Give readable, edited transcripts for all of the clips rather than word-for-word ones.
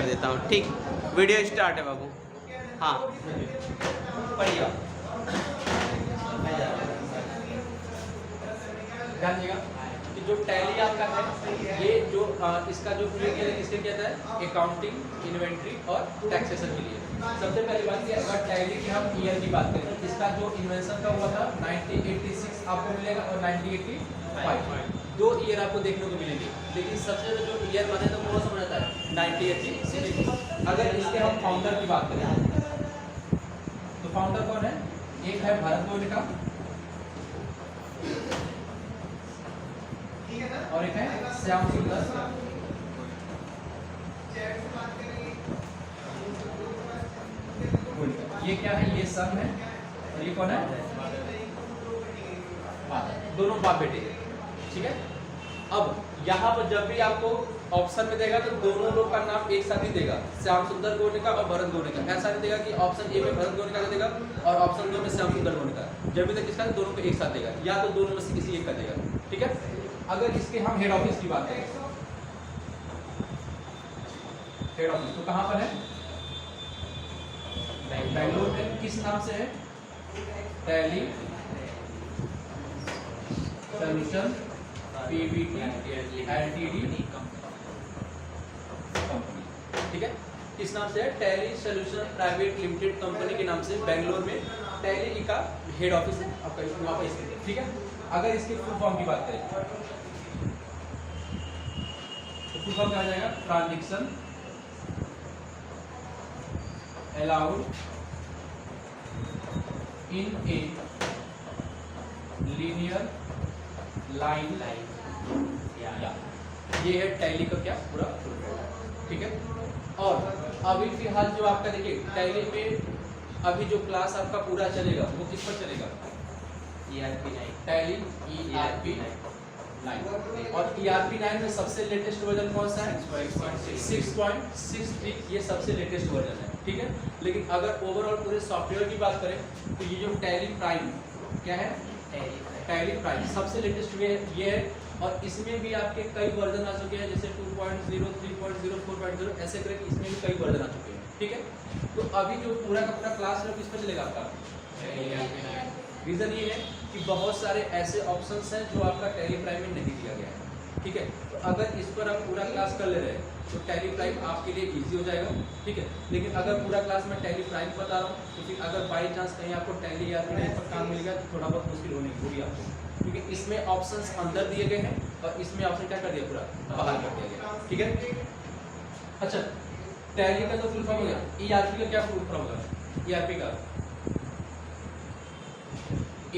कर देता हूँ। ठीक, वीडियो स्टार्ट है बाबू। हाँ पढ़िए। ध्यान दीजिएगा कि जो टैली आपका है ये जो इसका जो किसके कहता है, अकाउंटिंग, इन्वेंट्री और टैक्सेशन के लिए। सबसे पहली बात कि अगर टैली की हम ईयर की बात करें तो इसका जो इन्वेंशन का हुआ था 1986 आपको मिलेगा और 1985 दो ईयर आपको देखने को मिलेंगे। लेकिन सबसे जो ईयर बने तो कौन सा बना था 1986। अगर इसके हम फाउंडर की बात करें तो फाउंडर कौन है, एक है भारत गोयनका और एक है श्याम सुंदर। ये क्या है, ये सन है और ये कौन है, दोनों बाप बेटे। ठीक है, अब यहाँ पर जब भी आपको ऑप्शन में देगा तो दोनों लोग का नाम एक साथ ही देगा, श्याम सुंदर गोयनका और भरत गोयनका। ऐसा नहीं देगा कि ऑप्शन ए में भरत गोयनका का देगा और ऑप्शन दो में श्याम सुंदर गोयनका। जब भी तक इसका दोनों को एक साथ देगा या तो दोनों में से किसी एक का देगा। ठीक है, अगर इसके हम हेड ऑफिस की बात करें, हेड ऑफिस तो कहाँ पर है, बेंगलोर में। किस नाम से है, tally solution Pvt LTD company. ठीक है, किस नाम से है, tally solution private limited company के नाम से बेंगलोर में टैली का हेड ऑफिस है आपका वहाँ पर स्थित। ठीक है, अगर इसके फुल फॉर्म की बात करें तो फुल फॉर्म क्या आ जाएगा, transaction allowed in a linear line. ये है टैली का क्या पूरा। ठीक है, और अभी फिलहाल जो आपका देखिए टैली में अभी जो क्लास आपका पूरा चलेगा वो किस पर चलेगा, टैली ERP 9। और ERP 9 में सबसे लेटेस्ट वर्जन कौन सा है, 6.63। ये सबसे लेटेस्ट वर्जन है। ठीक है, लेकिन अगर ओवरऑल पूरे सॉफ्टवेयर की बात करें तो ये जो टैली प्राइम क्या है, टैली प्राइम सबसे लेटेस्ट ये है। और इसमें भी आपके कई वर्जन आ चुके हैं, जैसे 2.0, 3.0, 4.0 ऐसे करके इसमें भी कई वर्जन आ चुके हैं। ठीक है, तो अभी जो पूरा का पूरा क्लास है किस पर चलेगा आपका, रीज़न ये है कि बहुत सारे ऐसे ऑप्शंस हैं जो आपका टैली प्राइम में नहीं दिया गया है। ठीक है, तो अगर इस पर आप पूरा क्लास कर ले रहे हैं तो टैली प्राइम आपके लिए इजी हो जाएगा। ठीक है, लेकिन अगर पूरा क्लास में टैली प्राइम बता रहा हूँ तो फिर अगर बाई चांस कहीं आपको टैली ERP 9 पर काम मिल गया तो थोड़ा बहुत मुश्किल होगी आपको, क्योंकि इसमें ऑप्शंस अंदर दिए गए हैं और इसमें ऑप्शन क्या कर दिया, पूरा बाहर कर दिया गया। ठीक है, अच्छा टैली का तो फुल फॉर्म हो गया, ERP का क्या फुल फॉर्म होगा, ERP का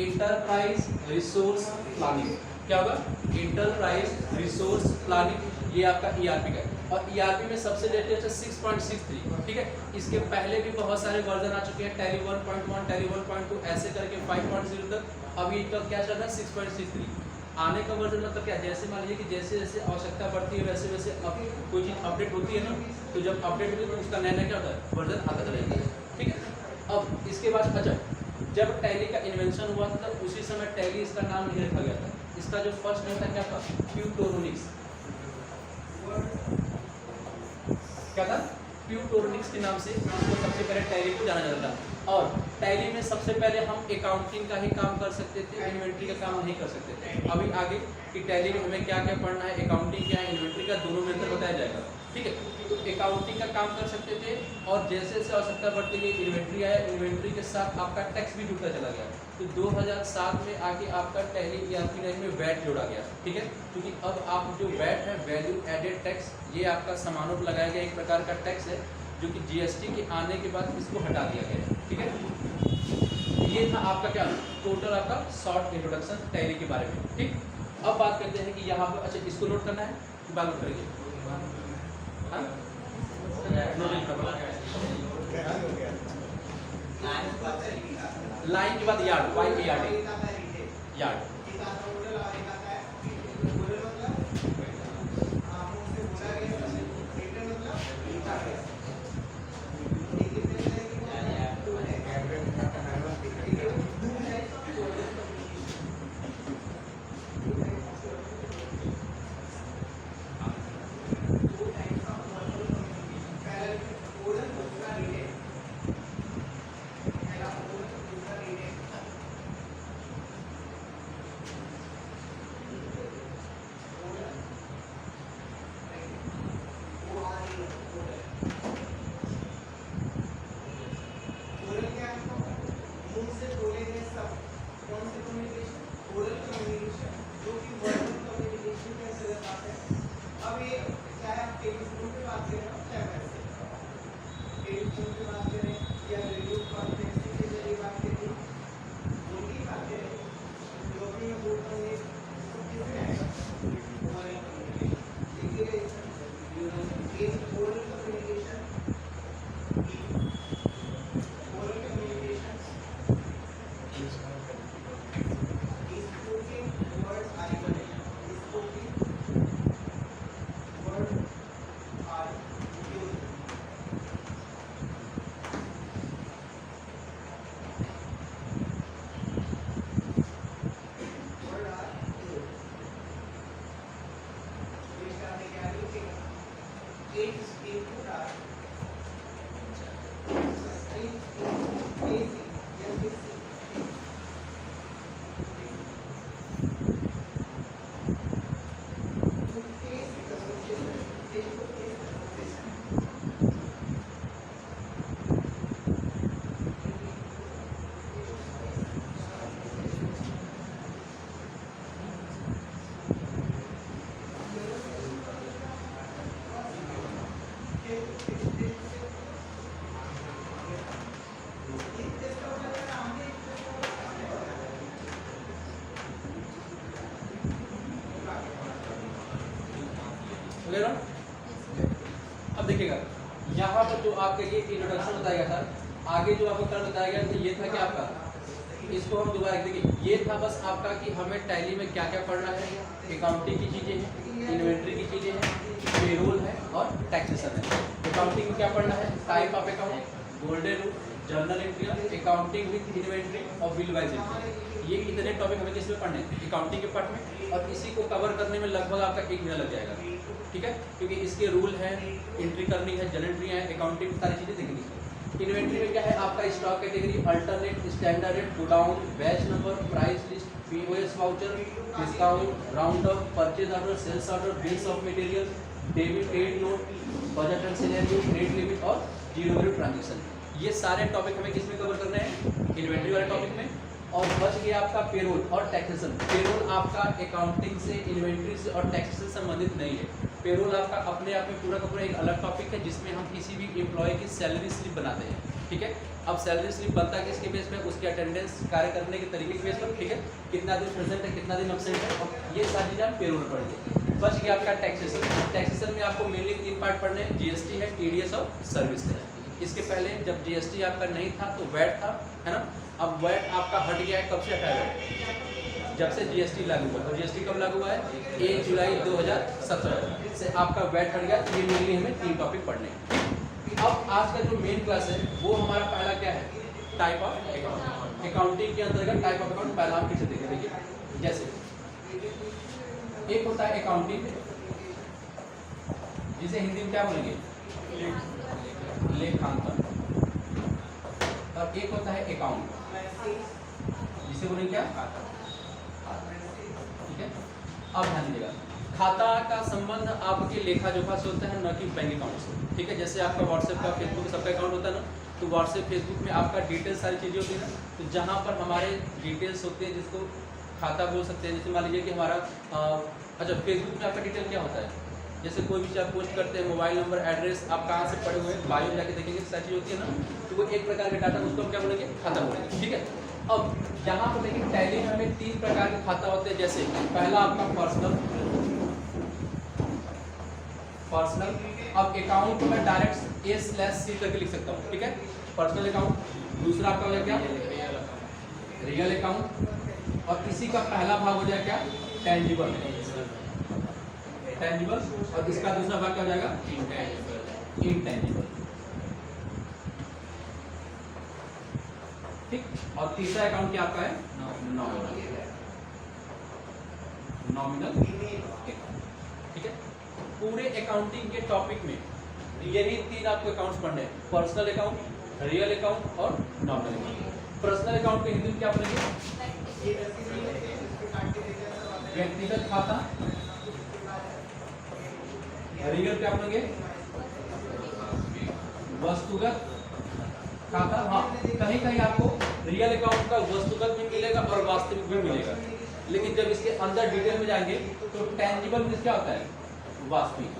इंटरप्राइज रिसोर्स प्लानिंग। क्या होगा, इंटरप्राइज रिसोर्स प्लानिंग। ये आपका ERP का है और ERP में सबसे लेटेस्ट है 6.63। ठीक है, इसके पहले भी बहुत सारे वर्जन आ चुके हैं, टैली 1.1, टैली 1.2 ऐसे करके 5.0 तक। अभी तो क्या चल रहा है 6.63। आने का वर्जन मतलब क्या, जैसे मान लीजिए कि जैसे जैसे आवश्यकता बढ़ती है वैसे वैसे अब कोई चीज़ अपडेट होती है ना, तो जब अपडेट होती है तो उसका नया नया क्या होता है, वर्जन आता रहेगा। ठीक है, अब इसके बाद अच्छा जब टैली का इन्वेंशन हुआ था तब उसी समय टैली इसका नाम नहीं रखा गया था। इसका जो फर्स्ट नेम था क्या था, ट्यूटोनिक्स। क्या था, ट्यूटोनिक्स के नाम से इसको सबसे पहले टैली को जाना जाता था। और टैली में सबसे पहले हम अकाउंटिंग का ही काम कर सकते थे, इन्वेंट्री का काम नहीं कर सकते थे। अभी आगे कि टैली में हमें क्या क्या पढ़ना है, अकाउंटिंग क्या है, इन्वेंट्री का, दोनों में अंतर बताया जाएगा। ठीक है, तो अकाउंटिंग का काम कर सकते थे और जैसे जैसे आवश्यकता बढ़ती गई इन्वेंट्री आया, इन्वेंट्री के साथ आपका टैक्स भी जुड़ता चला गया। तो 2007 में आके आपका टैली ERP 9 में वैट जोड़ा गया। ठीक है, क्योंकि अब आप जो वैट है, वैल्यू एडेड टैक्स, ये आपका सामानों पर लगाया गया एक प्रकार का टैक्स है जो कि GST के आने के बाद इसको हटा दिया गया। ठीक है, ये था आपका क्या टोटल आपका शॉर्ट इंट्रोडक्शन टैली के बारे में। ठीक, अब बात करते हैं कि यहाँ पर अच्छा इसको नोट करना है कि बात करेंगे, लाइन के बाद यार्ड, यार्ड। अब देखिएगा यहाँ पर जो आपका ये इंट्रोडक्शन बताया था, आगे जो आपको कल बताया गया था ये था कि आपका इसको हम दोबारा देखिए, ये था बस आपका कि हमें टैली में क्या क्या पढ़ना है। अकाउंटिंग की चीज़ें हैं, इन्वेंट्री की चीज़ें हैं, पेरोल है और टैक्सेशन है। अकाउंटिंग में क्या पढ़ना है, type of account, golden rule, journal entry, accounting with inventory और बिल वाइज एंट्री। ये इतने टॉपिक हमें किसमें पढ़ने हैं, अकाउंटिंग के पार्ट में, और इसी को कवर करने में लगभग आपका 1 महीना लग जाएगा, ठीक है, क्योंकि इसके रूल हैं, एंट्री करनी है, जर्नल एंट्री है, अकाउंटिंग सारी चीज़ें देखनी है। इन्वेंट्री में क्या है आपका, stock category, alternate, standard rate, godown, batch number, price list, POS voucher, discount, round up, purchase order, sales order, bills of material, debit credit note, budget and scenario, credit limit और zero value transaction. ये सारे topic हमें किसमें cover करने हैं, inventory वाले topic में। और बच गया आपका पेरोल और टैक्सेशन। पेरोल आपका अकाउंटिंग से, इन्वेंट्री से और टैक्स से संबंधित नहीं है। पेरोल आपका अपने आप में पूरा का पूरा एक अलग टॉपिक है, जिसमें हम किसी भी एम्प्लॉय की सैलरी स्लिप बनाते हैं, ठीक है। अब सैलरी स्लिप बनता है किसके बेस पे, उसके अटेंडेंस, कार्य करने के तरीके के बेस पर, ठीक है, कितना दिन प्रेजेंट है, कितना दिन एब्सेंट है, और ये सारी चीज़ें हम पेरोल पढ़ेंगे। बच गया आपका टैक्सेशन। टैक्सेशन में आपको मेनली 3 पार्ट पढ़ने हैं, जीएसटी है, टीडीएस और सर्विस है। इसके पहले जब जीएसटी आपका नहीं था तो वैट था, है ना। अब वैट आपका हट गया है, कब से हटा है, जब से जीएसटी लागू हुआ। तो जीएसटी कब लागू हुआ है, 1 जुलाई 2017 से आपका वैट हट गया। ये मेनली हमें 3 टॉपिक पढ़ने हैं। अब आज का जो मेन क्लास है वो हमारा पहला क्या है, टाइप ऑफ अकाउंट। अकाउंटिंग के अंतर्गत टाइप ऑफ अकाउंट पहला हम किसे देखें, देखिए जैसे एक होता है अकाउंटिंग, जिसे हिंदी में क्या बोलेंगे, लेखांकन, और एक होता है अकाउंट, जिसे बोलेंगे क्या, ठीक है। अब ध्यान दीजिएगा, खाता का संबंध आपके लेखा जोखा से होता है, न कि बैंक अकाउंट से, ठीक है। जैसे आपका व्हाट्सएप का, फेसबुक सबका अकाउंट होता है ना, तो व्हाट्सएप फेसबुक में आपका डिटेल्स सारी चीज़ें होती है ना, तो जहाँ पर हमारे डिटेल्स होते हैं, जिसको खाता बोल सकते हैं। जैसे मान लीजिए कि हमारा अच्छा, फेसबुक में आपका डिटेल क्या होता है, जैसे कोई भी चीज़ आप पोस्ट करते हैं, मोबाइल नंबर, एड्रेस, आप कहाँ से पढ़े हुए हैं, बायो में जाके देखेंगे, सारी चीज़ होती है ना, तो वो एक प्रकार का डाटा, उसको हम क्या बोलेंगे, खाता बोलेंगे, ठीक है। अब यहाँ पर देखिए टैली में हमें 3 प्रकार के खाता होते हैं। जैसे पहला आपका पर्सनल। अब अकाउंट को मैं डायरेक्ट A/C करके लिख सकता हूँ, ठीक है, पर्सनल अकाउंट। दूसरा आपका हो जाए क्या, रियल अकाउंट, और इसी का पहला भाग हो जाए क्या, टेंजिबल, और इसका दूसरा भाग क्या हो जाएगा, इनटेंजिबल, ठीक। और तीसरा अकाउंट क्या आपका है, नॉमिनल अकाउंट, ठीक है। पूरे अकाउंटिंग के टॉपिक में यही 3 आपको अकाउंट्स पढ़ने हैं, पर्सनल अकाउंट, रियल अकाउंट और नॉमिनल अकाउंट। पर्सनल अकाउंट को हिंदी में क्या बोलेंगे, व्यक्तिगत खाता। रियल क्या बोलेंगे, वस्तुगत खाता। हाँ, कहीं कहीं आपको रियल अकाउंट का वस्तुगत भी मिलेगा और वास्तविक भी मिलेगा, लेकिन जब इसके अंदर डिटेल में जाएंगे तो टेंजिबल मींस क्या होता है, वास्तविक।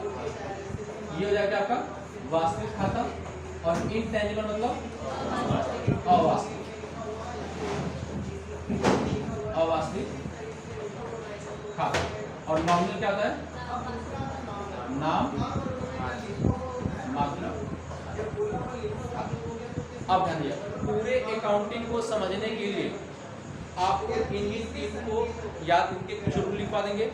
ये हो जाएगा आपका वास्तविक खाता, और इनटेंजिबल मतलब अवास्तविक खाता। और नॉमिनल क्या होता है, नाम मात्र। अब ध्यान दिया, पूरे अकाउंटिंग को समझने के लिए आपको इन्हीं 3 को याद, इनके कुछ रूल लिखवा देंगे,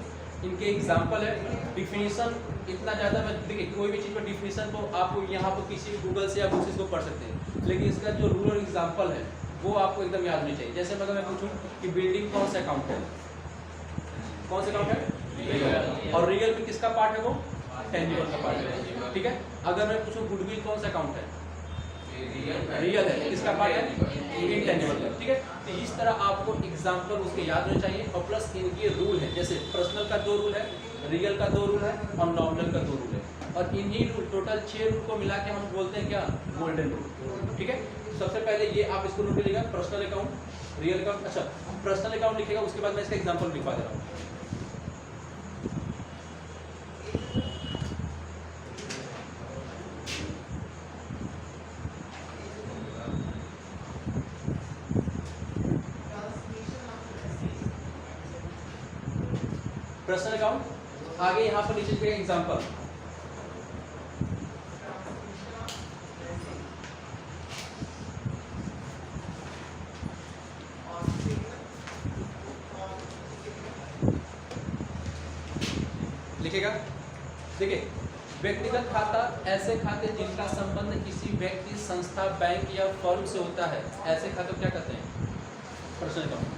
इनके एग्जाम्पल है। डिफिनीशन इतना ज़्यादा मैं देखिए, कोई भी चीज़ पर डिफिनीशन को आपको यहाँ पर किसी भी गूगल से या बुक्स को पढ़ सकते हैं, लेकिन इसका जो रूल और एग्जाम्पल है वो आपको एकदम याद होनी चाहिए। जैसे अगर मैं पूछूं कि बिल्डिंग कौन सा अकाउंट है, कौन सा अकाउंट है, और रियल में किसका पार्ट है, वो टेंजिबल का पार्ट है। ठीक है। अगर मैं पूछूं गुडविल कौन सा अकाउंट है, रियल है, किसका पार्ट है, इंटेंजिबल का, ठीक है। तो इस तरह आपको एग्जांपल उसके याद होने चाहिए और प्लस इनके रूल है, जैसे पर्सनल का 2 रूल है, रियल का 2 रूल है और नॉमिनल का 2 रूल है, और इन्हीं रूल टोटल 6 रूल को मिला के हम बोलते हैं क्या, गोल्डन रूल, ठीक है। सबसे पहले ये आप इसको नोट कीजिएगा, पर्सनल अकाउंट, रियल अकाउंट, अच्छा पर्सनल अकाउंट लिखेगा, उसके बाद मैं इसका एग्जांपल लिखवा दे रहा हूँ। पर्सनल अकाउंट आगे यहाँ पर नीचे लिखेगा एग्जांपल, लिखेगा। देखिए, व्यक्तिगत खाता ऐसे खाते जिनका संबंध किसी व्यक्ति, संस्था, बैंक या फर्म से होता है, ऐसे खाते को क्या कहते हैं, पर्सनल अकाउंट।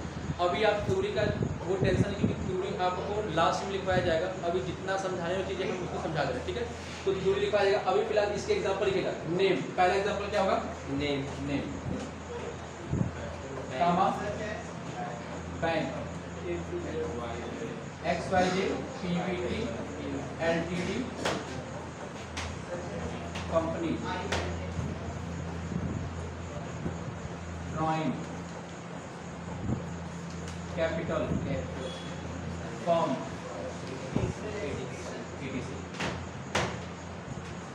अभी आप थ्योरी का वो टेंशन नहीं, क्योंकि थ्योरी आपको लास्ट में लिखवाया जाएगा, अभी जितना समझाने वाली चीजें हम उसको समझा दे रहे हैं, ठीक है। तो थ्योरी लिखवाया जाएगा, अभी फिलहाल इसके एग्जांपल लिखेगा। नेम, पहला एग्जांपल क्या होगा, name, comma bank, XYZ PVT LTD company, drawing, capital, form, ETC।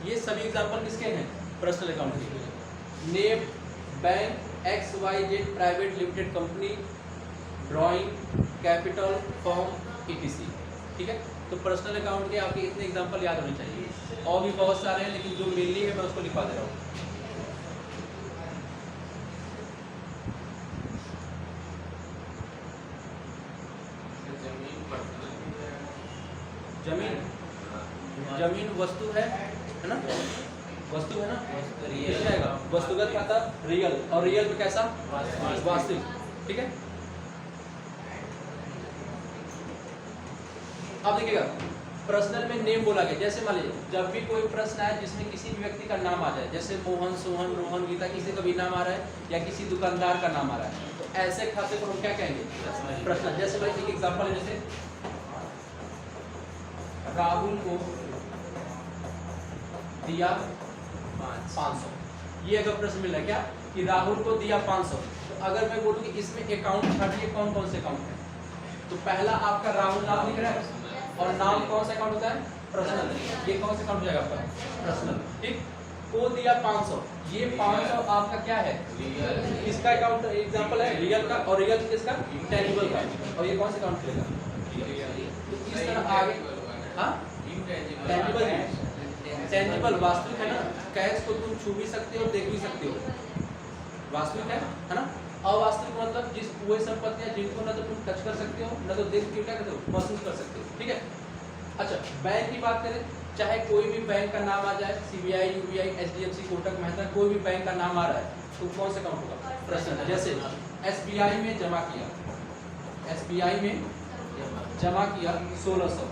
ये सभी एग्जांपल किसके हैं, पर्सनल अकाउंट के। Name, bank, XYZ private limited company, drawing, capital, form, ETC, ठीक है। तो पर्सनल अकाउंट के आपके इतने एग्जांपल याद होने चाहिए, और भी बहुत सारे हैं, लेकिन जो मेनली है मैं उसको लिखवा दे रहा हूँ। जमीन वस्तु है ना, वस्तु है ना, रियल आएगा, वस्तुगत खाता रियल, और रियल में कैसा, वास्तविक, ठीक है। अब देखिएगा, पर्सनल में नेम बोला गया, जैसे मान लीजिए जब भी कोई प्रश्न आए जिसमें किसी भी व्यक्ति का नाम आ जाए, जैसे मोहन, सोहन, रोहन, गीता, किसी का भी नाम आ रहा है या किसी दुकानदार का नाम आ रहा है, तो ऐसे खाते को हम क्या कहेंगे, पर्सनल। जैसे भाई एक एग्जांपल है, जैसे राहुल को दिया 500, ये अगर प्रश्न मिल रहा है क्या, कि राहुल को दिया 500, तो अगर मैं बोलूँ कि इसमें अकाउंट छाटिए, कौन कौन से अकाउंट है, तो पहला आपका राहुल नाम लिख रहा है, और नाम कौन सा अकाउंट होता है, पर्सनल, ये कौन सा अकाउंट हो जाएगा आपका, पर्सनल, ठीक। को दिया 500, ये 500 आपका क्या है, किसका अकाउंट, एग्जांपल है रियल का, और रियल किसका, इंटेंजिबल का, और ये कौन सा अकाउंट चलेगा, तो इस तरह आगे, हाँ टेंजिबल वास्तविक है ना, कैश को तुम छू भी सकते हो, देख भी सकते हो, वास्तविक है ना। अवास्तविक मतलब जिस वो संपत्तियां जिनको ना तो तुम टच कर सकते हो, ना तो देख के क्या करते हो, महसूस कर सकते हो, ठीक है। अच्छा, बैंक की बात करें, चाहे कोई भी बैंक का नाम आ जाए, CBI, UBI, HDFC, Kotak Mahindra, कोई भी बैंक का नाम आ रहा है, तो कौन सा अकाउंट होगा, पर्सनल। जैसे SBI में जमा किया, SBI में जमा किया 1600,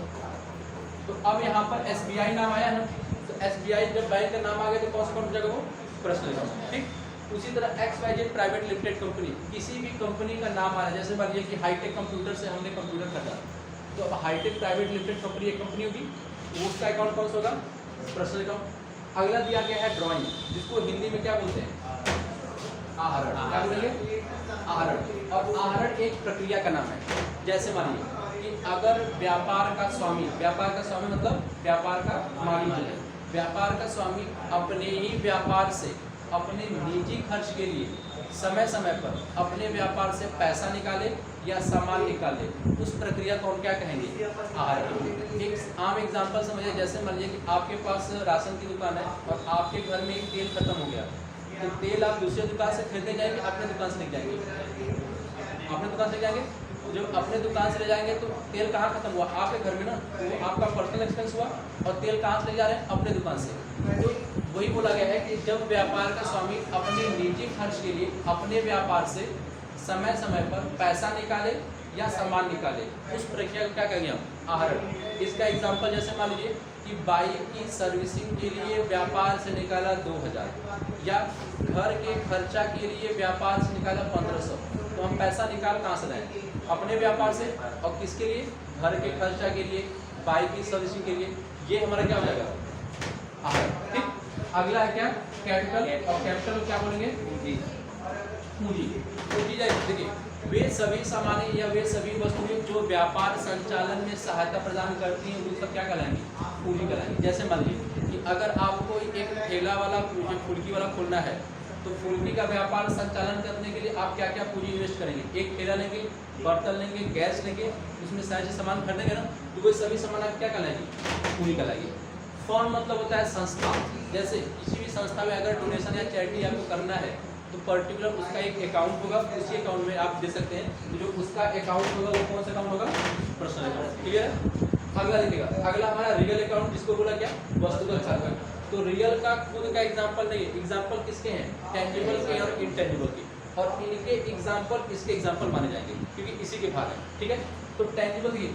तो अब यहाँ पर SBI नाम आया ना, तो SBI जब बैंक का नाम आ गया तो कौन सा अकाउंट हो जाएगा, वो पर्सनल अकाउंट, ठीक। उसी तरह XYZ प्राइवेट लिमिटेड कंपनी, किसी भी कंपनी का नाम आ रहा है, जैसे मान लीजिए कि हाईटेक कंप्यूटर से हमने कंप्यूटर खरीदा, तो अब हाईटेक प्राइवेट लिमिटेड कंपनी एक कंपनी होगी, उसका अकाउंट कौन सा होगा, पर्सनल अकाउंट। अगला दिया गया है ड्राइंग, जिसको हिंदी में क्या बोलते हैं, आहरण, क्या बोलेंगे, आहरण। और आहरण एक प्रक्रिया का नाम है। जैसे मानिए कि अगर व्यापार का स्वामी मतलब व्यापार का मालिक है, व्यापार का स्वामी अपने ही व्यापार से अपने निजी खर्च के लिए समय समय पर अपने व्यापार से पैसा निकाले या सामान निकाले, उस प्रक्रिया को हम क्या कहेंगे, आहरण। एक आम एग्जांपल समझिए, जैसे मान लीजिए कि आपके पास राशन की दुकान है और आपके घर में एक तेल खत्म हो गया, तो तेल आप दूसरे दुकान से खरीदने जाएंगे, अपने दुकान से ले जाएंगे, अपने दुकान से जाएंगे, जब अपने दुकान से ले जाएंगे तो तेल कहाँ खत्म हुआ, आपके घर में ना, तो आपका पर्सनल एक्सपेंस हुआ, और तेल कहाँ से ले जा रहे हैं, अपने दुकान से। तो वही बोला गया है कि जब व्यापार का स्वामी अपने निजी खर्च के लिए अपने व्यापार से समय समय पर पैसा निकाले या सामान निकाले, उस प्रक्रिया को क्या कहेंगे हम, आहरण। इसका एग्जाम्पल जैसे मान लीजिए कि बाइक की सर्विसिंग के लिए व्यापार से निकाला 2000 या घर के खर्चा के लिए व्यापार से निकाला 1500, तो हम पैसा निकाल कहाँ से लाएं? अपने व्यापार से। और किसके लिए? घर के खर्चा के लिए, बाइक की सर्विसिंग के लिए। ये हमारा क्या हो जाएगा? ठीक। अगला है क्या? कैपिटल। और कैपिटल क्या बोलेंगे? पूंजी। पूंजी देखिए, वे सभी सामानें या वे सभी वस्तुएं जो व्यापार संचालन में सहायता प्रदान करती हैं, वो सब क्या कहलाएंगी? पूंजी कहलाएंगी। जैसे मान लीजिए कि अगर आपको एक ठेला वाला फुल्की वाला खोलना है, तो फुल्की का व्यापार संचालन करने के लिए आप क्या क्या पूंजी इन्वेस्ट करेंगे? एक ठेला लेंगे, बर्तन लेंगे, गैस लेंगे, उसमें सारे सामान खरीदेंगे ना, तो वो सभी सामान आप क्या कहलाएंगे? पूंजी कहलाएगी। फंड मतलब होता है संस्था। जैसे किसी भी संस्था में अगर डोनेशन या चैरिटी आपको करना है, तो पर्टिकुलर उसका एक अकाउंट होगा, उसी अकाउंट में आप दे सकते हैं। जो उसका अकाउंट होगा वो कौन सा अकाउंट होगा? Personal account. क्लियर है? अगला देखिएगा, अगला हमारा रियल अकाउंट, जिसको बोला क्या? वस्तुगत खाता। तो रियल का खुद का एग्जांपल नहीं है, एग्जांपल किसके हैं? टेंजिबल के और इनटेंजिबल के, और इनके एग्जांपल इसके एग्जांपल माने जाएंगे क्योंकि इसी के भाग है। ठीक है, तो टेंजिबल की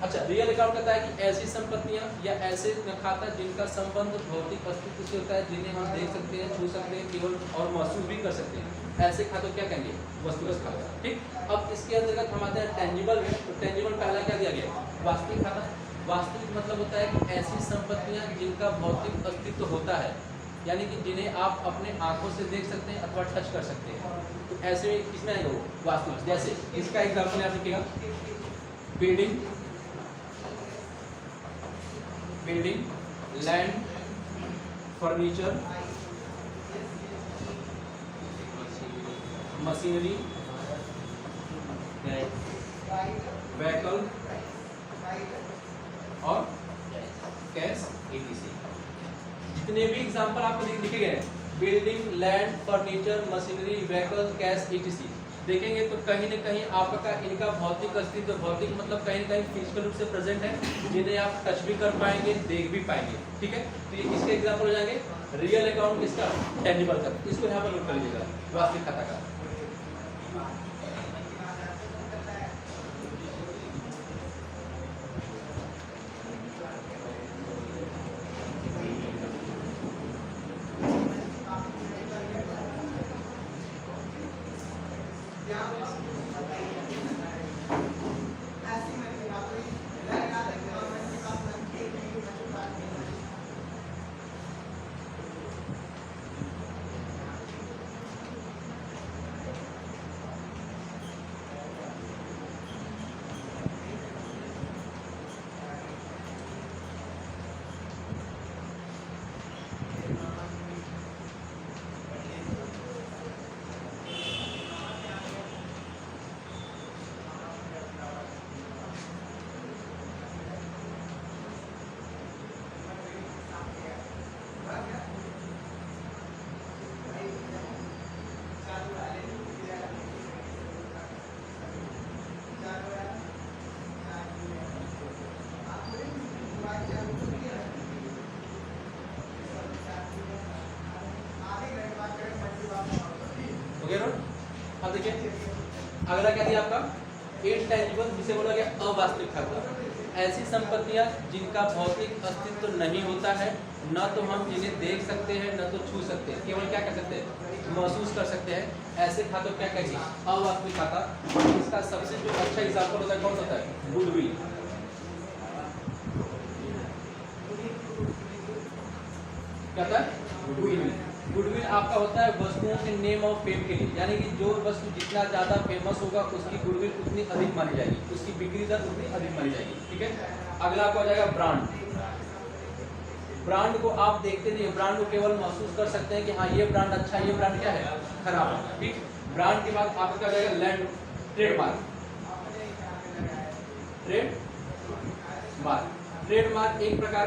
अच्छा, रियल अकाउंट कहता है कि ऐसी संपत्तियां या ऐसे खाता जिनका संबंध भौतिक अस्तित्व से होता है, जिन्हें हम देख सकते हैं, छू सकते हैं, केवल और महसूस भी कर सकते हैं, ऐसे खातों क्या कहेंगे? वस्तुगत खाता। ठीक। अब इसके अंतर्गत हम आते हैं टेंजिबल में। तो टेंजिबल पहला क्या दिया गया? वास्तविक खाता। वास्तविक मतलब होता है कि ऐसी संपत्तियां जिनका भौतिक अस्तित्व होता है, यानी कि जिन्हें आप अपने आंखों से देख सकते हैं अथवा टच कर सकते हैं, तो ऐसे किसमें आएगा वो? वास्तविक। जैसे इसका एग्जाम्पल आप लिखिएगा, building, land, furniture, machinery, vehicle और कैश, etc। जितने भी एग्जांपल आपको लिखे गए हैं, building, land, furniture, machinery, vehicle, cash, etc, देखेंगे तो कहीं न कहीं आपका इनका भौतिक अस्तित्व, भौतिक मतलब कहीं न कहीं फिजिकल रूप से प्रेजेंट है, जिन्हें आप टच भी कर पाएंगे, देख भी पाएंगे। ठीक है, तो ये इसके एग्जांपल हो जाएंगे। रियल अकाउंट किसका? टेंजिबल का। इसको यहाँ पर नोट कर लीजिएगा, वास्तविक खाता का। अब देखिए अगला क्या दिया आपका? इनटेंजिबल, जिसे बोला गया अवास्तविक खाता। ऐसी संपत्तियां जिनका भौतिक अस्तित्व नहीं होता है, न तो हम जिन्हें देख सकते हैं न तो छू सकते हैं, केवल क्या कर सकते हैं? महसूस कर सकते हैं, ऐसे खातों क्या कहेंगे? अवास्तविक खाता। इसका सबसे जो अच्छा एग्जाम्पल होता है कौन होता है? गुडविल। क्या होता है? गुडविल। गुडविल आपका होता है वस्तुओं के नेम और फेम के लिए, यानी कि जो वस्तु जितना ज़्यादा फेमस होगा उसकी गुडविल उतनी अधिक मानी जाएगी, उसकी बिक्री दर उतनी अधिक मानी जाएगी। ठीक है, अगला आपका हो जाएगा ब्रांड। ब्रांड को आप देखते नहीं, ब्रांड को केवल महसूस कर सकते हैं कि हाँ ये ब्रांड अच्छा है, ये ब्रांड क्या है? खराब है। ठीक, ब्रांड के बाद आपका हो जाएगा लैंड, ट्रेडमार्क। ट्रेडमार्क एक प्रकार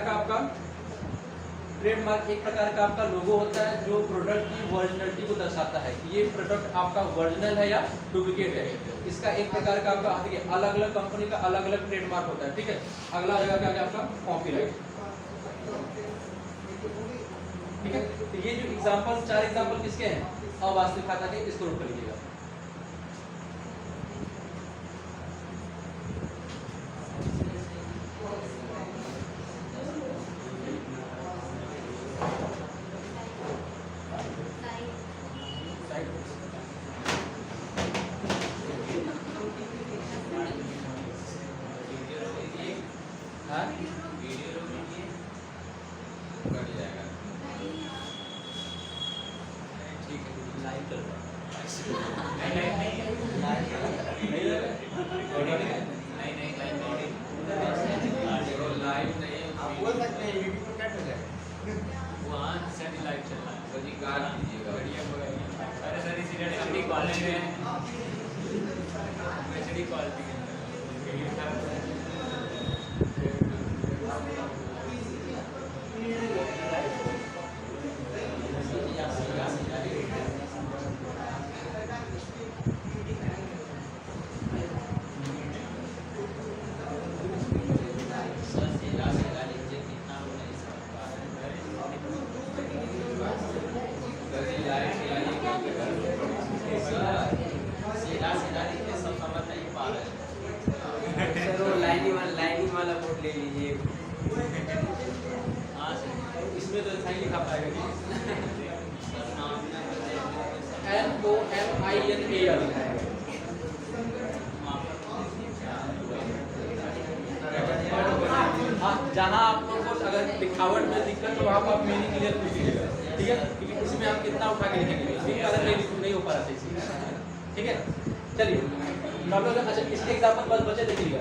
का आपका लोगो होता है, जो प्रोडक्ट की वर्जिनलिटी को दर्शाता है कि ये प्रोडक्ट आपका वर्जिनल है या डुप्लीकेट है। इसका एक प्रकार का आपका अलग अलग कंपनी का अलग अलग ट्रेडमार्क होता है। ठीक है, अगला आ जाएगा क्या आपका? कॉपीराइट। ठीक है, तो ये जो एग्जांपल, 4 एग्जांपल किसके हैं? अवास्तविक खाता के। इसको नोट कर लीजिएगा। चल रहा लाइव नहीं आप बोल सकते हैं यूट्यूब पर कट हो जाए वहाँ सभी लाइव चल रहा है सर जी कार कीजिएगा बढ़िया अरे सर इसीलिए अच्छी क्वालिटी में अच्छी क्वालिटी सर वो लाइनिंग वाला बोर्ड ले लीजिए हाँ सर इसमें तो सही लिखा पाएगा NOMINAL हाँ जहाँ आप लोगों को अगर लिखावट में दिक्कत तो वहाँ आप मीनिंग क्लियर पूछ लीजिएगा ठीक है क्योंकि इसमें आप कितना उठा के लिखेंगे इसमें कारण नहीं हो पा रहा था इसी ठीक है चलिए नॉर्मल अच्छा इसके एग्जाम्पल बस बचे देखिएगा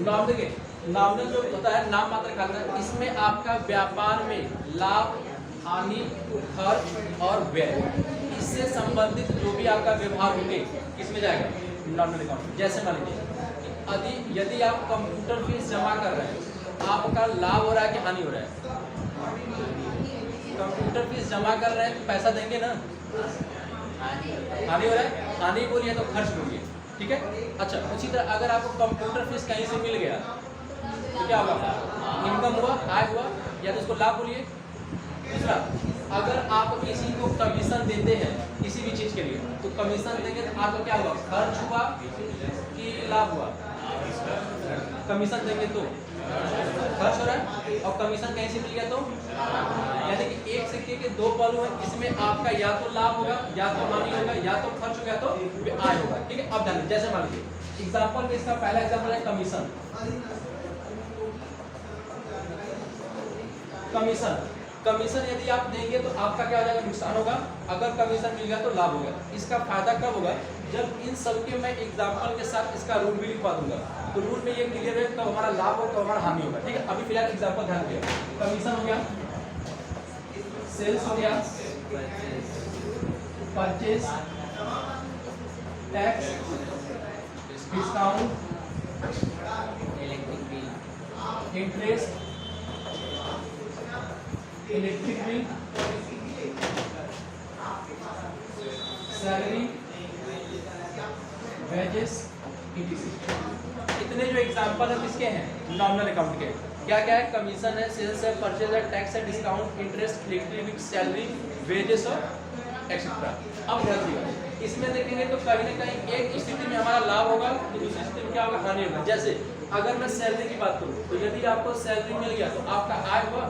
नॉर्मल देखिए नॉर्मल जो होता है नाम मात्र खाता है इसमें आपका व्यापार में लाभ हानि खर्च और व्यय इससे संबंधित जो भी आपका व्यवहार होंगे किसमें जाएगा नॉर्मल अकाउंट जैसे मान लीजिए यदि आप कंप्यूटर फीस जमा कर रहे हैं आपका लाभ हो रहा है कि हानि हो रहा है कंप्यूटर फीस जमा कर रहे हैं तो पैसा देंगे ना हानि हो रहा है हानि बोलिए तो खर्च बोलिए ठीक है अच्छा उसी तरह अगर आपको कंप्यूटर फीस कहीं से मिल गया तो क्या होगा इनकम हुआ आय हुआ या तो उसको लाभ बोलिए दूसरा अगर आप किसी को कमीशन देते हैं किसी भी चीज के लिए तो कमीशन देंगे तो आपको क्या हुआ खर्च हुआ कि लाभ हुआ कमीशन देंगे तो खर्च हो रहा है और कमीशन कहीं से मिल गया तो यानी कि एक सिक्के के दो पहलू हैं इसमें आपका या तो लाभ होगा या तो हानि होगा या तो खर्च होगा तो आय होगा ठीक है अब जानिए जैसे मान लीजिए एग्जांपल में इसका पहला एग्जांपल है कमीशन कमीशन यदि आप देंगे तो आपका क्या हो जाएगा नुकसान होगा अगर कमीशन मिल गया तो लाभ होगा इसका फायदा कब होगा जब इन सबके मैं एग्जांपल के साथ इसका रूल भी लिखवा दूंगा तो रूल में ये क्लियर है कब हमारा लाभ हो तो हमारा हानि होगा ठीक है अभी फिलहाल एग्जांपल ध्यान दिया कमीशन हो गया सेल्स हो गया purchase tax discount interest electric bill salary wages इतने जो एग्जांपल है किसके हैं नॉमिनल अकाउंट के क्या क्या है कमीशन है सेल्स है परचेज है टैक्स है discount interest electric bill salary wages और एक्सेट्रा अब देखिएगा इसमें देखेंगे तो कहीं ना कहीं एक स्थिति में हमारा लाभ होगा तो दूसरी स्थिति में क्या होगा हानि होगा जैसे अगर मैं सैलरी की बात करूं तो यदि आपको सैलरी मिल गया तो आपका आय हुआ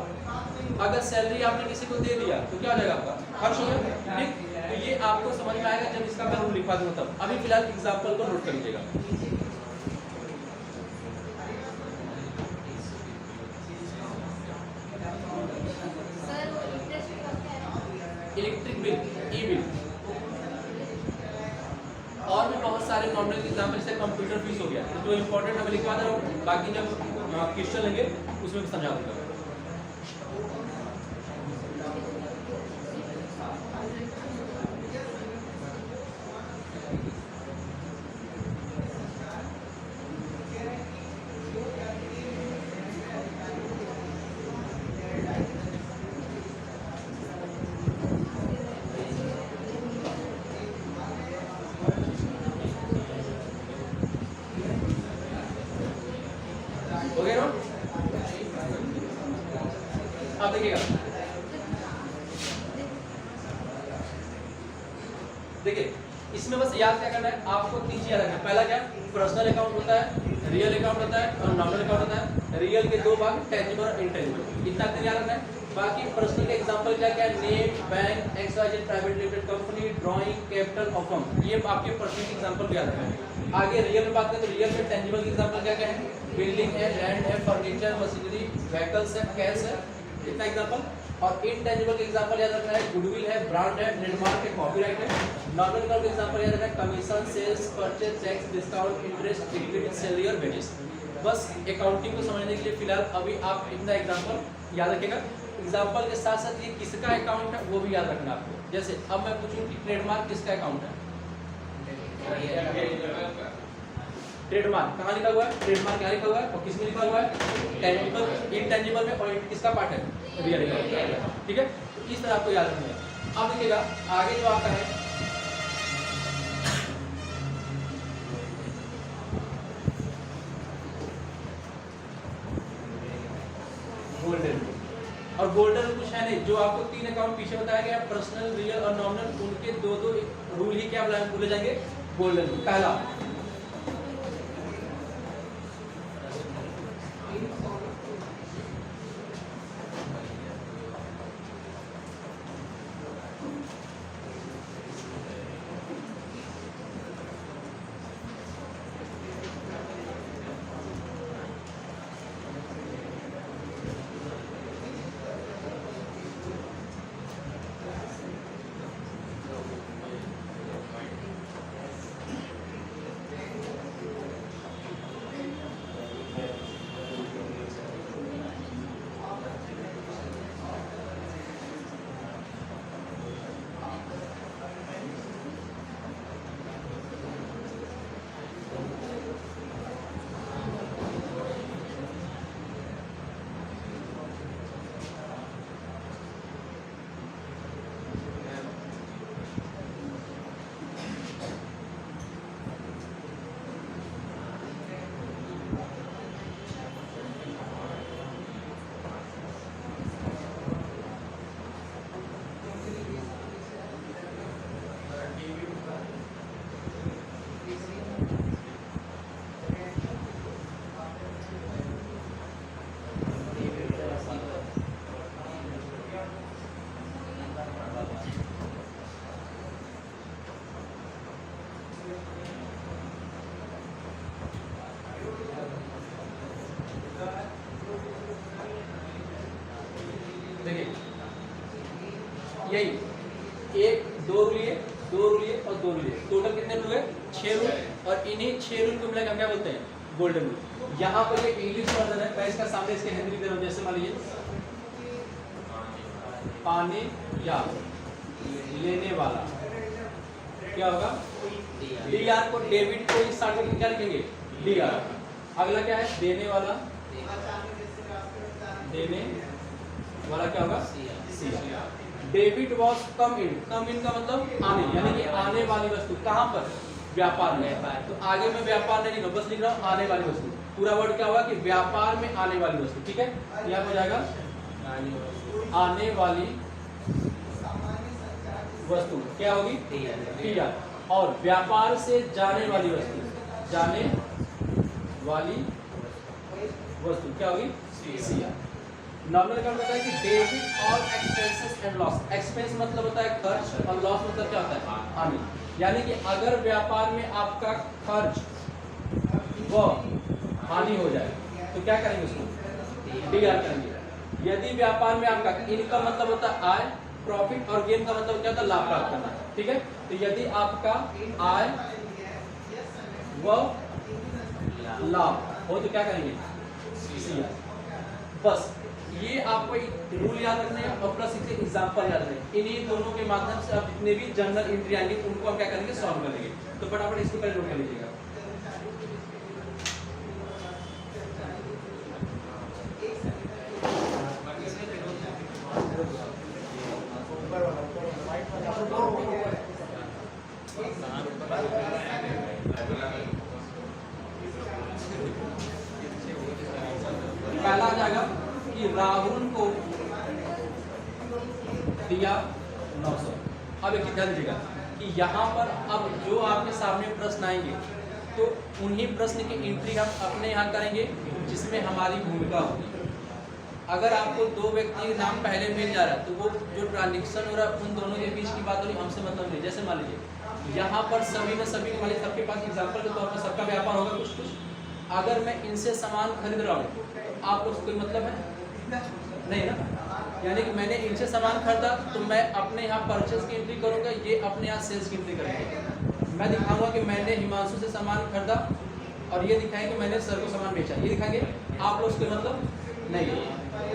अगर सैलरी आपने किसी को दे दिया तो क्या हो जाएगा आपका खर्च हो गया ठीक तो ये आपको समझ में आएगा जब इसका मैं रूल लिखवा दूंगा तब अभी फिलहाल एग्जांपल को नोट कर लीजिएगा इलेक्ट्रिक बिल ई बिल और भी बहुत सारे नॉमिनल एग्जांपल जैसे कंप्यूटर फीस हो गया तो जो इंपॉर्टेंट हमें लिखवा दे रहा हूँ बाकी जब क्वेश्चन लेंगे उसमें भी समझा दूंगा अब देखिएगा देखिए इसमें बस याद क्या करना है आपको तीन चीज याद रखना है पहला क्या पर्सनल अकाउंट होता है रियल अकाउंट होता है और नॉमिनल अकाउंट होता है रियल के दो भाग टेंजिबल और इनटेंजिबल इतना दिन याद रखना है बाकी पर्सनल के एग्जांपल क्या क्या name bank XYZ private limited company drawing capital और फर्म ये आपके पर्सनल के एग्जांपल याद रखना है आगे रियल में बात करें तो रियल में टेंजिबल के एग्जांपल क्या क्या है बिल्डिंग है लैंड है फर्नीचर मशीनरी व्हीकल्स है कैश है इतना एग्जांपल और इनटेंजिबल का एग्जांपल याद रखना है, गुडविल है, ब्रांड है, ट्रेडमार्क है, कॉपीराइट है। नॉमिनल का एग्जांपल याद रखना है, commission, sales, purchase, tax, discount, interest, equity, salary और वेजेस। बस अकाउंटिंग को समझने के लिए फिलहाल अभी आप इतना एग्जांपल याद रखिएगा। एग्जांपल के साथ साथ ये किसका अकाउंट है वो भी याद रखना आपको। जैसे अब मैं पूछूं कि ट्रेडमार्क किसका अकाउंट है? ट्रेडमार्क कहाँ लिखा हुआ है? ट्रेडमार्क यहाँ लिखा हुआ है और किसमें लिखा हुआ है? टेंजिबल, इनटेंजिबल में, और किसका पार्ट है? रियल है। ठीक है, तो इस तरह आपको याद रखना है। अब देखिएगा आगे जो आपका है गोल्डन, और गोल्डन कुछ है नहीं, जो आपको 3 अकाउंट पीछे बताया गया, पर्सनल, रियल और नॉमिनल, उनके दो रूल ही क्या बोले जाएंगे? गोल्डन। पहला यही 1 2 रूल लिए, 2 रूल लिए और 2 रूल लिए, टोटल कितने रूल हुए? 6 रूल। और इन्हीं 6 रूल को मिलाकर हम क्या बोलते हैं? Golden rule. यहाँ पर ये इंग्लिश वर्जन है, मैं इसका सामने इसके हिंदी दे रहा हूँ। जैसे मान लीजिए पाने या लेने वाला क्या होगा? डीआर को डेबिट को इस साइड में क्या लिखेंगे? डीआर। अगला क्या है? देने वाला, देने वाला क्या होगा? सी। डेबिट वॉज कम इन, कम इन का मतलब आने, यानी कि आने वाली वस्तु। कहाँ पर? व्यापार में। तो आगे मैं व्यापार नहीं लिख रहा, बस लिख रहा हूँ आने वाली वस्तु। पूरा वर्ड क्या होगा? कि व्यापार में आने वाली वस्तु। ठीक है, यहाँ हो जाएगा आने वाली वस्तु क्या होगी? टीआर। और व्यापार से जाने वाली वस्तु, जाने वाली वस्तु क्या होगी? सीआर। नॉमिनल का मतलब है कि डेबिट और एक्सपेंसेस एंड लॉस। एक्सपेंस मतलब होता है खर्च और लॉस मतलब क्या होता है? हानि। यानी कि अगर व्यापार में आपका खर्च व हानि हो जाए तो क्या करेंगे? उसको डीआर करेंगे। यदि व्यापार में आपका इनकम मतलब होता है आय, प्रॉफिट, और गेन का मतलब क्या होता है? लाभ प्राप्त करना। ठीक है, तो यदि आपका आय व लाभ हो तो क्या करेंगे? सीआर। बस ये आपको रूल याद रखने हैं और प्लस इसके एग्जांपल याद रखने। इन्हीं दोनों के माध्यम से आप जितने भी जनरल एंट्री आएंगे उनको हम क्या करेंगे? सॉल्व करेंगे। तो फटाफट इसको पहले नोट कर लीजिएगा। पहला आ जाएगा कि राहुल को दिया 900। अब एक ध्यान दीजिएगा कि यहाँ पर अब जो आपके सामने प्रश्न आएंगे तो उन्हीं प्रश्न की एंट्री हम अपने यहाँ करेंगे जिसमें हमारी भूमिका होगी। अगर आपको 2 व्यक्ति के नाम पहले मिल जा रहा है तो वो जो ट्रांजेक्शन हो रहा है उन दोनों के बीच की बात हो रही, हमसे मतलब नहीं। जैसे मान लीजिए यहाँ पर सभी में सभी के मालिक, सबके पास एग्जाम्पल के तौर पर सबका व्यापार होगा कुछ कुछ। अगर मैं इनसे सामान खरीद रहा हूँ आपको कोई मतलब है? नहीं ना। यानी कि मैंने इनसे सामान खरीदा तो मैं अपने यहाँ परचेज की एंट्री करूँगा, ये अपने यहाँ सेल्स की एंट्री करेंगे। मैं दिखाऊंगा कि मैंने हिमांशु से सामान खरीदा और ये दिखाएंगे कि मैंने सर को सामान बेचा, ये दिखाएंगे। आप लोग उसके मतलब नहीं,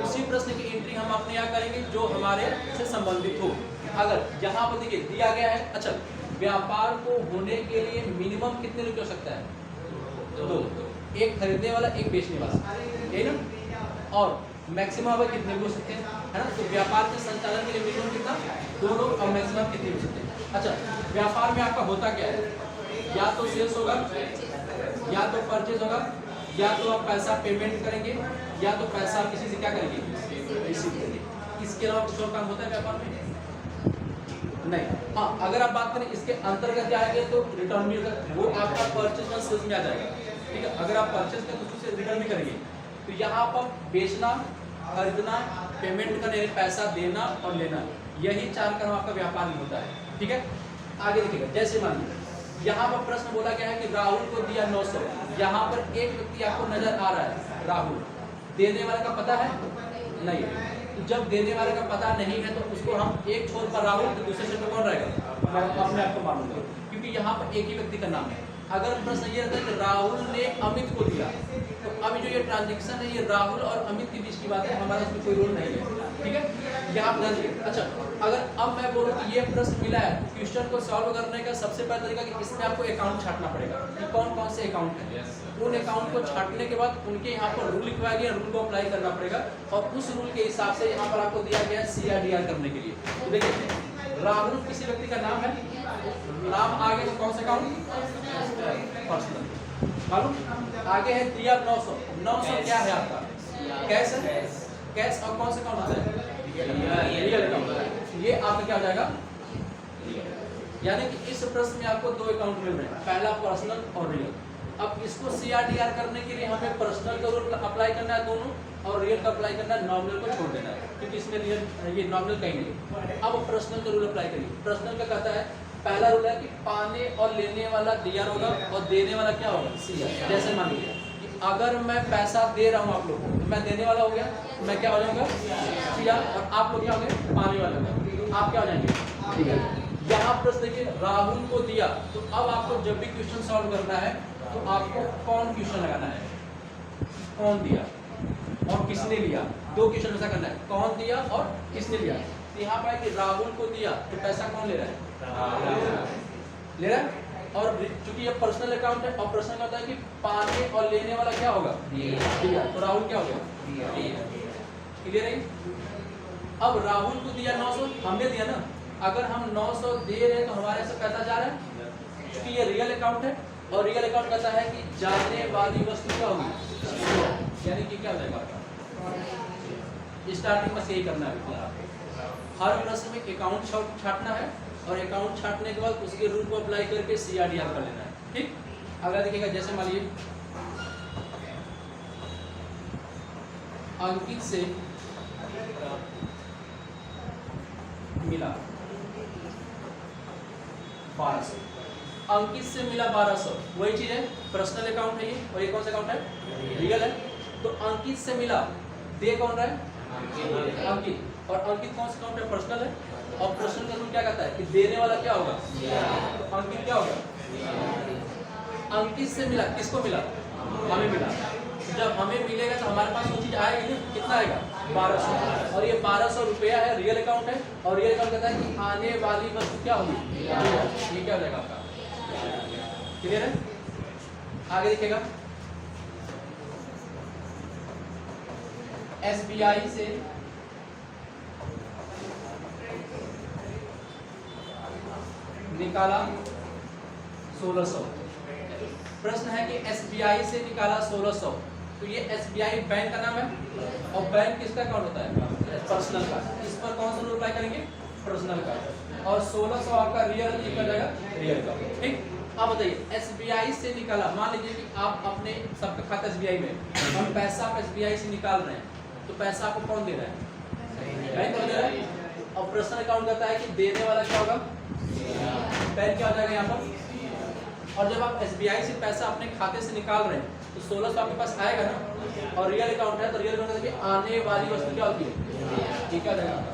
उसी प्रश्न की एंट्री हम अपने यहाँ करेंगे जो हमारे से संबंधित हो। अगर यहाँ पर देखिए दिया गया है, अच्छा व्यापार को होने के लिए मिनिमम कितने रुपये हो सकता है? 2, एक खरीदने वाला एक बेचने वाला, यही ना। और मैक्सिमम कितने भी हो सकते हैं, है ना। तो व्यापार के संचालन के लिए मिनिमम कितना? 2 लोग और मैक्सिमम कितने हो सकते हैं। अच्छा व्यापार में आपका होता क्या है? या तो सेल्स होगा, या तो परचेज होगा, या तो आप पैसा पेमेंट करेंगे, या तो पैसा किसी से क्या करेंगे, रिसीव करेंगे। इसके अलावा कुछ और काम होता है व्यापार में? नहीं। हाँ अगर आप बात करें इसके अंतर्गत जाएंगे तो रिटर्न भी होगा, वो आपका परचेज और सेल्स में आ जाएगा, ठीक है। अगर आप परचेज करें तो उससे रिटर्न भी करेंगे। तो यहाँ पर बेचना, खरीदना, पेमेंट करने, पैसा देना और लेना, यही 4 काम आपका व्यापार में होता है, ठीक है। आगे देखिएगा, जैसे मान लीजिए यहाँ पर प्रश्न बोला गया है कि राहुल को दिया 900। यहाँ पर एक व्यक्ति आपको नजर आ रहा है राहुल, देने वाले का पता है नहीं। तो जब देने वाले का पता नहीं है तो उसको हम एक छोर पर राहुल तो दूसरे छोर पर कौन रहेगा, मैं अपने आप को मानूंगा, क्योंकि यहाँ पर एक ही व्यक्ति का नाम है। अगर प्रश्न ये रहता है कि राहुल ने अमित को दिया, तो अभी जो ये ट्रांजेक्शन है ये राहुल और अमित के बीच की बात है, हमारा इसमें कोई रोल नहीं है, ठीक है। यहाँ पर अच्छा अगर अब मैं बोलूँ कि ये प्रश्न मिला है, क्वेश्चन को सॉल्व करने का सबसे पहला तरीका कि इसमें आपको अकाउंट छांटना पड़ेगा कि कौन कौन से अकाउंट है। उन अकाउंट को छांटने के बाद उनके यहाँ पर रूल लिखवाया गया, रूल को अप्लाई करना पड़ेगा और उस रूल के हिसाब से यहाँ पर आपको दिया गया है CRDR करने के लिए। तो देखिए राहुल किसी व्यक्ति का नाम है, नाम आगे तो कौन सा अकाउंट, पर्सनल मालूम। आगे है दिया 900, 900 क्या है आपका, कैश है, कैश और कौन सा अकाउंट होता है, रियल अकाउंट। ये आपका क्या हो जाएगा, यानी कि इस प्रश्न में आपको 2 अकाउंट मिल रहे हैं, पहला पर्सनल और रियल। अब इसको CRDR करने के लिए हमें पर्सनल का रूल अप्लाई करना है दोनों, और रियल का अप्लाई करना है, नॉमिनल को छोड़ देना है क्योंकि इसमें रियल ये नॉमिनल कहीं नहीं। अब पर्सनल का रूल अप्लाई करिए। पर्सनल का कहता है, पहला रूल है कि पाने और लेने वाला DR होगा और देने वाला क्या होगा, CR। जैसे मान लीजिए अगर मैं पैसा दे रहा हूँ आप लोगों को, मैं देने वाला हो गया, मैं क्या हो जाऊँगा CR, और आप लोग क्या होंगे, पाने वाले होंगे, आप क्या हो जाएंगे, ठीक है। यहाँ प्रश्न देखिए राहुल को दिया, तो अब आपको जब भी क्वेश्चन सॉल्व करना है तो आपको कौन क्वेश्चन लगाना है, कौन दिया और किसने लिया, 2 क्वेश्चन ऐसा करना है, कौन दिया और किसने लिया। तो यहाँ पर कि राहुल को दिया तो पैसा कौन ले रहा है, ले रहा है। और चूंकि ये पर्सनल अकाउंट है और पर्सनल का होता है कि पाने और लेने वाला क्या होगा, दिया, तो राहुल क्या हो गया, क्लियर है। अब राहुल को दिया 900, हमने दिया ना, अगर हम 900 दे रहे हैं तो हमारे से पैसा जा रहा है, क्योंकि ये रियल अकाउंट है और रियल अकाउंट कहता है कि जाने वाली वस्तु क्या होगी, यानी कि क्या हो जाएगा, स्टार्टिंग में से यही करना है। हर प्रश्न में अकाउंट छांटना है और अकाउंट छांटने के बाद उसके रूल को अप्लाई करके CRDR कर लेना है, ठीक। अगर देखिएगा जैसे मान लीजिए अंकित से मिला 1200, अंकित से मिला 1200, वही चीज है, पर्सनल अकाउंट है ये, और ये कौन सा अकाउंट है, रियल है। तो अंकित से मिला, दे कौन रहा है, अंकित, और अंकित कौन सा अकाउंट है, पर्सनल है। और पर्सनल का रूल क्या कहता है कि देने वाला क्या होगा, तो अंकित क्या होगा, अंकित से मिला, किसको मिला, हमें मिला। जब हमें मिलेगा तो हमारे पास वो चीज आएगी, कितना आएगा, 1200, और ये 1200 रुपया है, रियल अकाउंट है, और रियल अकाउंट कहता है कि आने वाली वस्तु क्या होगी, ये क्या हो जाएगा आपका, क्लियर है। आगे देखिएगा SBI से निकाला 1600। प्रश्न है कि SBI से निकाला 1600, तो ये SBI बैंक का नाम है और बैंक किसका अकाउंट होता है, पर्सनल का। इस पर कौन सा रूल अप्लाई करेंगे, पर्सनल का। और 1600 आपका रियल निकल जाएगा, रियल का, ठीक। अब बताइए SBI से निकाला, मान लीजिए कि आप अपने सबका खाता SBI में, हम पैसा आप SBI से निकाल रहे हैं, तो पैसा आपको कौन दे रहा है, बैंक दे रहा है। और पर्सनल अकाउंट कहता है कि देने वाला क्या होगा, बैंक क्या हो जाएगा यहाँ पर। और जब आप SBI से पैसा अपने खाते से निकाल रहे हैं तो 1600 आपके पास आएगा ना, और रियल अकाउंट है तो रियल अकाउंट आने वाली वस्तु क्या होती है, ये क्या जाएगा आपका?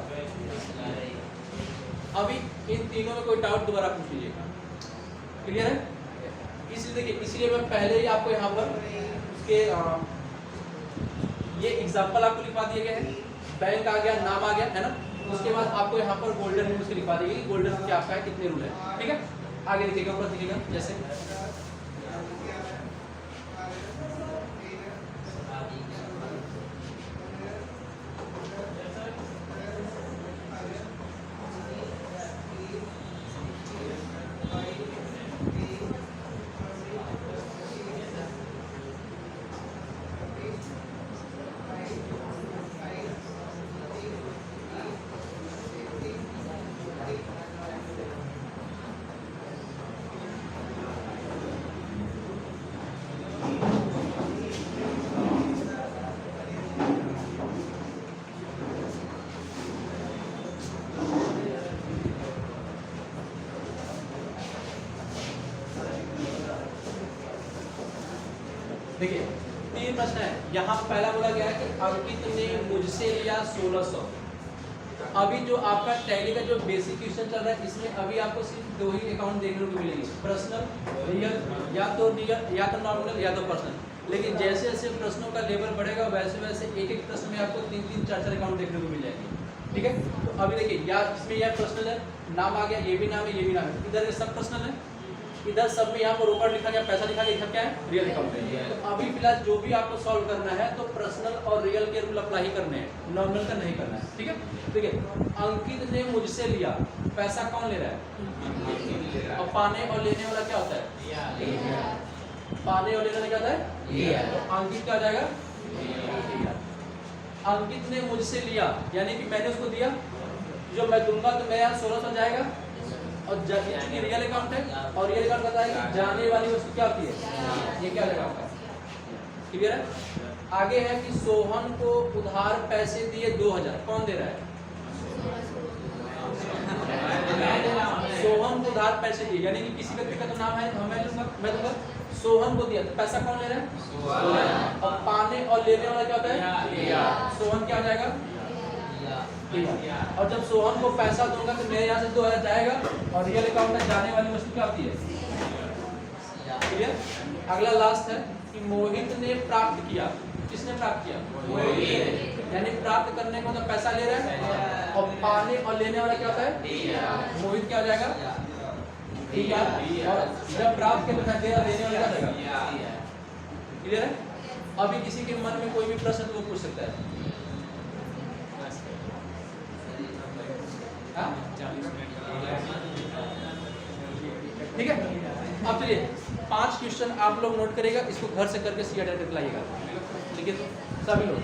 अभी इन तीनों में कोई डाउट दोबारा पूछ लीजिएगा, क्लियर है? इसलिए देखिए, इसलिए मैं पहले ही आपको यहाँ पर उसके ये एग्जाम्पल आपको लिखवा दिए गए हैं, बैंक आ गया, नाम आ गया, है ना? उसके बाद आपको यहाँ पर गोल्डन रूल्स लिखवा देंगे, गोल्डन रूल क्या आपका है, कितने रूल है, ठीक है? आगे लिखिएगा, ऊपर लिखिएगा जैसे देखिए, तीन प्रश्न है। यहाँ पहला बोला गया है कि अंकित ने मुझसे लिया 1600। अभी जो आपका टैली का जो बेसिक क्वेश्चन चल रहा है, इसमें अभी आपको सिर्फ दो ही अकाउंट देखने को मिलेंगे, पर्सनल, रियल, या तो नॉमिनल या तो पर्सनल। लेकिन जैसे जैसे प्रश्नों का लेवल बढ़ेगा वैसे वैसे एक एक प्रश्न में आपको 3-3, 4-4 अकाउंट देखने को मिल जाएंगे, ठीक है? तो अभी देखिए, या इसमें यह पर्सनल है, नाम आ गया, ये भी नाम है, ये भी नाम है, इधर ये सब पर्सनल है, इधर सब में यहाँ पर ऊपर लिखा गया पैसा लिखा गया, इधर क्या है, रियल अकाउंट है। तो अभी फिलहाल जो भी आपको सॉल्व करना है तो पर्सनल और रियल के रूल अप्लाई ही करने हैं, नॉमिनल का नहीं करना है, ठीक है? देखिए, अंकित ने मुझसे लिया, पैसा कौन ले रहा है? और पाने और लेने वाला क्या होता है? पाने और लेने वाला क्या होता है? तो अंकित क्या हो जाएगा? अंकित ने मुझसे लिया, यानी कि मैंने उसको दिया, जो मैं दूंगा तो मेरे यहाँ 1600 जाएगा, और चूंकि रियल अकाउंट है और रियल अकाउंट बताया कि जाने वाली वस्तु क्या होती है, ये क्या लगा आपका, क्लियर है? आगे है कि सोहन को उधार पैसे दिए 2000, कौन दे रहा है? सोहन को उधार पैसे दिए, यानी कि किसी व्यक्ति का तो नाम है, मैं दूंगा, सोहन को दिया, तो पैसा कौन ले रहा है? और पाने और लेने वाला क्या होता है? सोहन क्या हो जाएगा? और जब सोहन को पैसा दूंगा तो मेरे यहाँ से 2000 जाएगा, और रियल अकाउंट में जाने वाली वस्तु क्या होती है, क्लियर? अगला लास्ट है कि मोहित ने प्राप्त किया, किसने प्राप्त किया? मोहित। यानी प्राप्त करने को तो पैसा ले रहा है, और पाने और लेने वाला क्या होता है? मोहित क्या हो जाएगा? ठीक है। और जब प्राप्त के पैसा दे रहा, लेने वाला क्या जाएगा? क्लियर है? अभी किसी के मन में कोई भी प्रश्न तो वो पूछ सकता है। ठीक है, अब चलिए 5 क्वेश्चन आप लोग नोट करेगा, इसको घर से करके CA अटेंड करके लाइएगा, ठीक है सभी लोग।